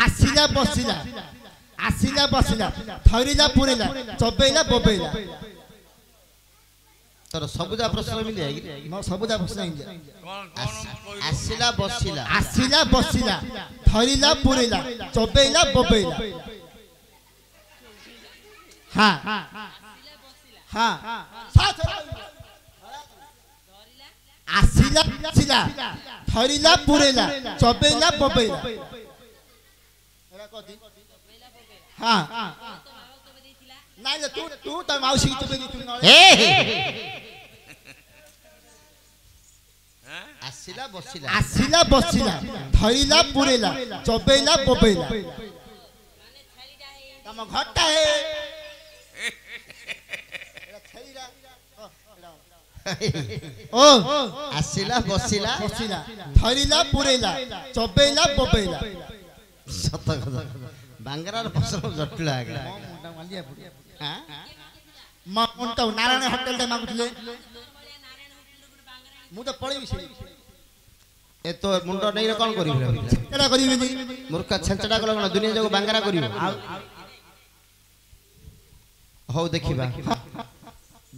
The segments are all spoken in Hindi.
आसिला बसिला आसिला बसिला थरिला पुरिला चबेला बोबेला तोर सबुजा प्रश्न मिल जाएगी म सबुजा प्रश्न मिल जाए आसिला बसिला थरिला पुरिला चबेला बोबेला हां हां आसिला बसिला थरिला पुरिला चबेला बोबेला हां नाही तू तू तर मावशी चबे दी आसिला बसिला थरिला पुरिला चबेला बोबेला तम घट्टा है ओ आसिला बसिला थरिला पुरिला चबेला बोबेला सत कथा बांगरार प्रश्न जटिल आगे हां मुंटा नारायण होटल दे मागुतले मु तो पळेबी से ए तो मुंडो नै रे कोन करिबे केला करिबे मूर्ख छंचडा गला कोन दुनिया जगो बांगरा करिबे हो देखिबा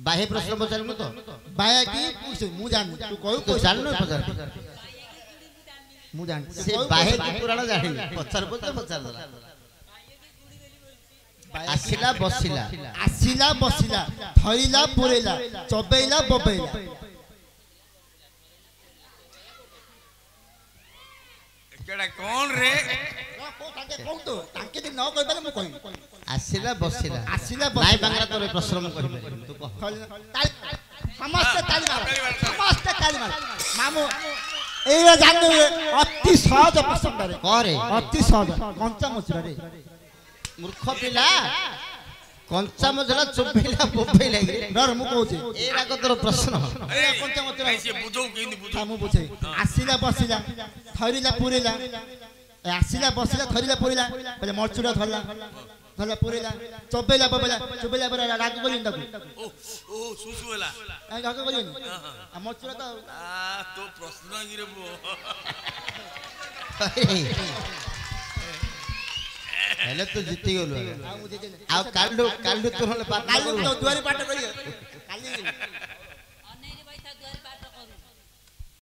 बाहे प्रश्न पचार मु तो बाया की पूछ मु जान तू कहू तो जान न पचार मु जान से बाहे की पुराण जानि पचार पचार आसिला बसिला थरिला पुरिला चबेला बोबेला केड़ा कौन रे कौन तो ताके दिन न कहि पाले मु कहि आसिला बसिला नाइ बांगरा तोरे प्रश्न मु कहि तू कह समस्त ताली मार मामू एरा जान अति सहज प्रश्न रे करे अति सहज कंचा मुचरा रे मूर्ख पिला कंचा मजला चुपेला बोबेला डर मु कहू छे एरा को तोर प्रश्न एरा कंचा मुचरा ऐसे बुझो केनी बुझो मु बुझे आसिला बसिला थरिला पुरिला आसिला बसिला थरिला पुरिला पहिले मरचुरा धरला पुरिला चबेला बोबेला पर राग बोलिन ताकू ओ सुसुला आ राग बोलिन आ मरचुरा तो तो प्रश्न गिरे बो हेले तो जीती गेलो आ काल्डू तो हले पाठ काल्डू तो दुआरी पाठ करियो काली